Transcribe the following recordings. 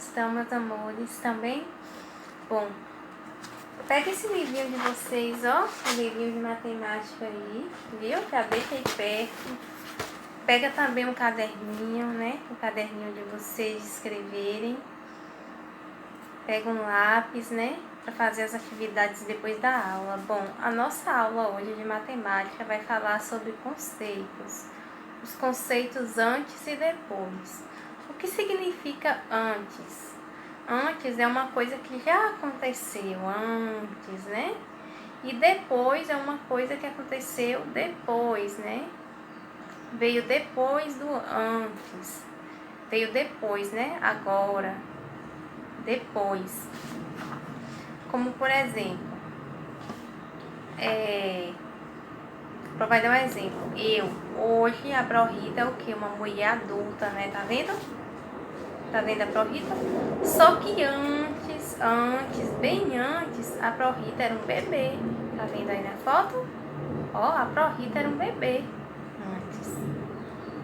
estão, meus amores? Também? Bom, pega esse livrinho de vocês, ó, o livrinho de matemática aí, viu? Já deixa aí perto. Pega também um caderninho, né? O caderninho de vocês escreverem. Pega um lápis, né? Para fazer as atividades depois da aula. Bom, a nossa aula hoje de matemática vai falar sobre conceitos. Os conceitos antes e depois. O que significa antes? Antes é uma coisa que já aconteceu antes, né? E depois é uma coisa que aconteceu depois, né? Veio depois do antes. Veio depois, né? Agora. Depois. Como por exemplo, vai dar um exemplo. Hoje, a Pró-Rita é o que? Uma mulher adulta, né? Tá vendo? Tá vendo a Pró-Rita? Só que antes, bem antes, a Pró-Rita era um bebê. Tá vendo aí na foto? Ó, a Pró-Rita era um bebê antes.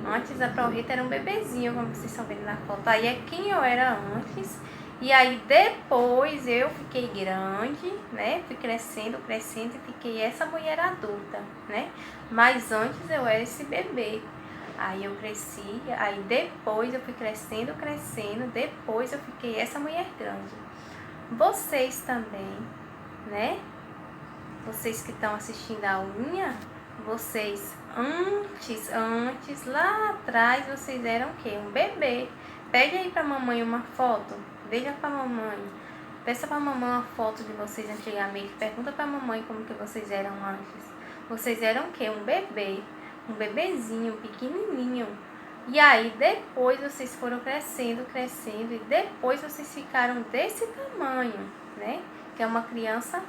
Antes a Pró-Rita era um bebezinho, como vocês estão vendo na foto. Aí é quem eu era antes. E aí depois eu fiquei grande, né? Fui crescendo e fiquei essa mulher adulta, né? Mas antes eu era esse bebê. Aí eu cresci, aí depois eu fui crescendo, depois eu fiquei essa mulher grande. Vocês também, né? Vocês que estão assistindo a aulinha, vocês antes, lá atrás, vocês eram o quê? Um bebê. Pede aí pra mamãe uma foto. Veja pra mamãe. Peça pra mamãe uma foto de vocês antigamente. Pergunta pra mamãe como que vocês eram antes. Vocês eram o quê? Um bebê. Um bebezinho, pequenininho. E aí depois vocês foram crescendo. E depois vocês ficaram desse tamanho, né? Que é uma criança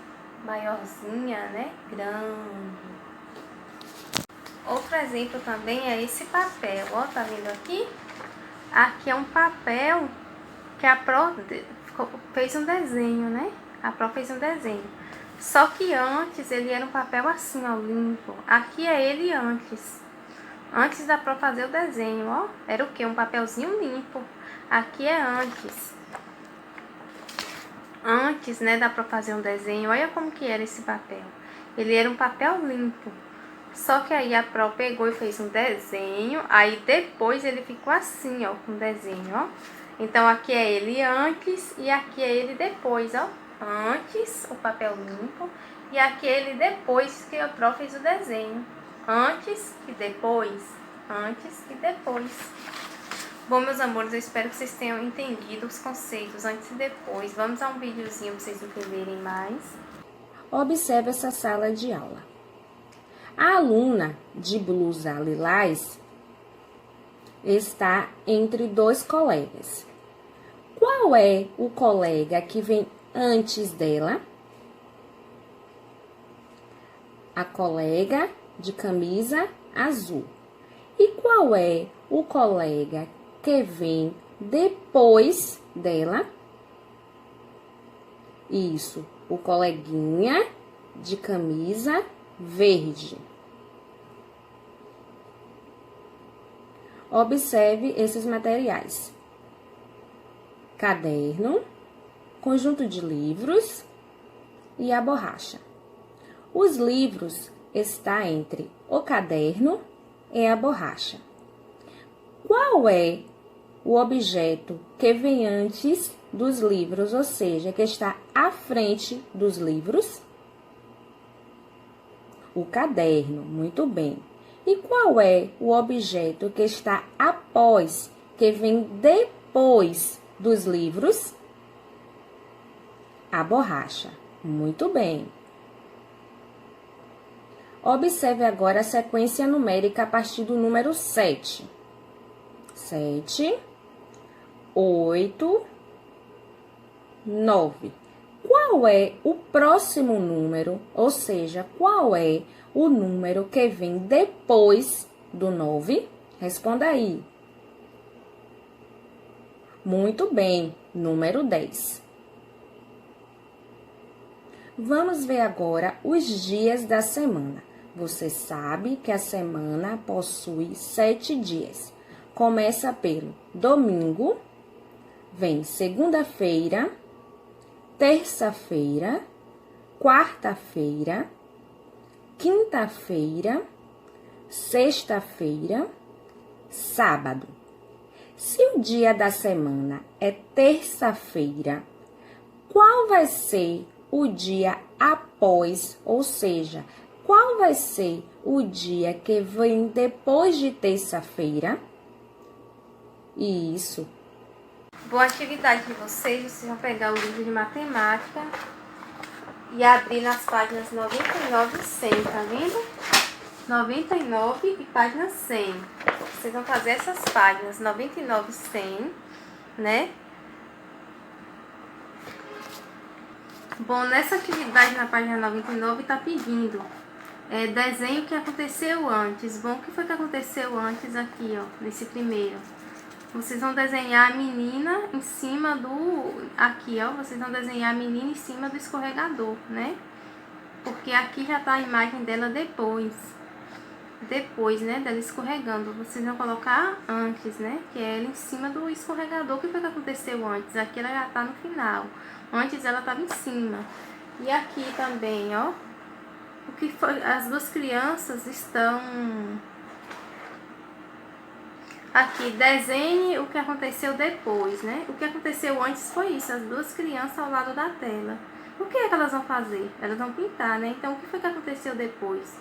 maiorzinha, né? Grande. Outro exemplo também é esse papel. Ó, tá vendo aqui? Aqui é um papel que a Pró fez um desenho, né? A Pró fez um desenho. Só que antes ele era um papel assim, ó, limpo. Aqui é ele antes. Antes da Pró fazer o desenho, ó. Era o quê? Um papelzinho limpo. Aqui é antes. Antes, né, da Pró fazer um desenho. Olha como que era esse papel. Ele era um papel limpo. Só que aí a Pró pegou e fez um desenho. Aí depois ele ficou assim, ó, com o desenho, ó. Então, aqui é ele antes e aqui é ele depois, ó. Antes, o papel limpo. E aqui é ele depois que a Pró fez o desenho. Antes e depois. Antes e depois. Bom, meus amores, eu espero que vocês tenham entendido os conceitos antes e depois. Vamos a um videozinho para vocês entenderem mais. Observe essa sala de aula. A aluna de blusa lilás está entre dois colegas. Qual é o colega que vem antes dela? A colega de camisa azul. E qual é o colega que vem depois dela? Isso, o coleguinha de camisa verde. Observe esses materiais: caderno, conjunto de livros e a borracha. Os livros estão entre o caderno e a borracha. Qual é o objeto que vem antes dos livros, ou seja, que está à frente dos livros? O caderno, muito bem. E qual é o objeto que está após, que vem depois dos livros? A borracha. Muito bem. Observe agora a sequência numérica a partir do número 7. 7, 8, 9. Qual é o próximo número, ou seja, qual é o número que vem depois do 9? Responda aí. Muito bem, número 10. Vamos ver agora os dias da semana. Você sabe que a semana possui 7 dias. Começa pelo domingo, vem segunda-feira, terça-feira, quarta-feira, quinta-feira, sexta-feira, sábado. Se o dia da semana é terça-feira, qual vai ser o dia após, ou seja, qual vai ser o dia que vem depois de terça-feira? Isso. Boa atividade de vocês vão pegar o livro de matemática e abrir nas páginas 99 e 100, tá vendo? 99 e página 100. Vocês vão fazer essas páginas 99 e 100, né? Bom, nessa atividade na página 99 tá pedindo desenho o que aconteceu antes. Bom, o que foi que aconteceu antes aqui, ó, nesse primeiro? Vocês vão desenhar a menina em cima do... Aqui, ó, vocês vão desenhar a menina em cima do escorregador, né? Porque aqui já tá a imagem dela depois. Depois, né, dela escorregando. Vocês vão colocar antes, né? Que é ela em cima do escorregador. O que foi que aconteceu antes? Aqui ela já tá no final. Antes ela tava em cima. E aqui também, ó. O que foi... As duas crianças estão... Aqui, desenhe o que aconteceu depois, né? O que aconteceu antes foi isso, as duas crianças ao lado da tela. O que é que elas vão fazer? Elas vão pintar, né? Então, o que foi que aconteceu depois?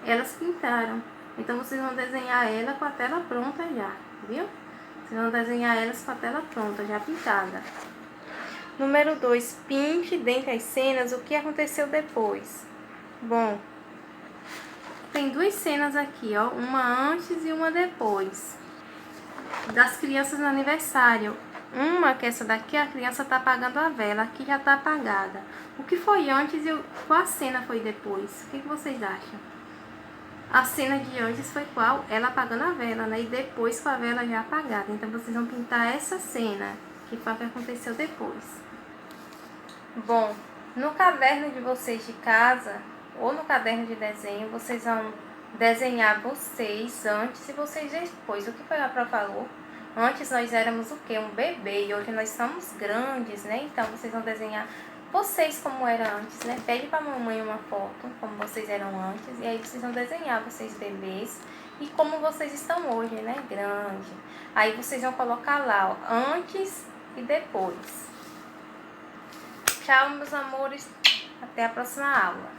Elas pintaram. Então, vocês vão desenhar ela com a tela pronta já, viu? Vocês vão desenhar elas com a tela pronta, já pintada. Número 2, pinte dentre as cenas o que aconteceu depois. Bom, tem duas cenas aqui, ó. Uma antes e uma depois. Das crianças no aniversário. Uma, que essa daqui, a criança tá apagando a vela. Aqui já tá apagada. O que foi antes e qual a cena foi depois? O que vocês acham? A cena de antes foi qual? Ela apagando a vela, né? E depois com a vela já apagada. Então, vocês vão pintar essa cena, que foi o que aconteceu depois. Bom, no caderno de vocês de casa, ou no caderno de desenho, vocês vão desenhar vocês antes e vocês depois. O que foi a Pró falou? Antes nós éramos o quê? Um bebê, e hoje nós somos grandes, né? Então, vocês vão desenhar vocês como era antes, né? Pede pra mamãe uma foto, como vocês eram antes, e aí vocês vão desenhar vocês bebês e como vocês estão hoje, né? Grande. Aí vocês vão colocar lá, ó, antes e depois. Tchau, meus amores. Até a próxima aula.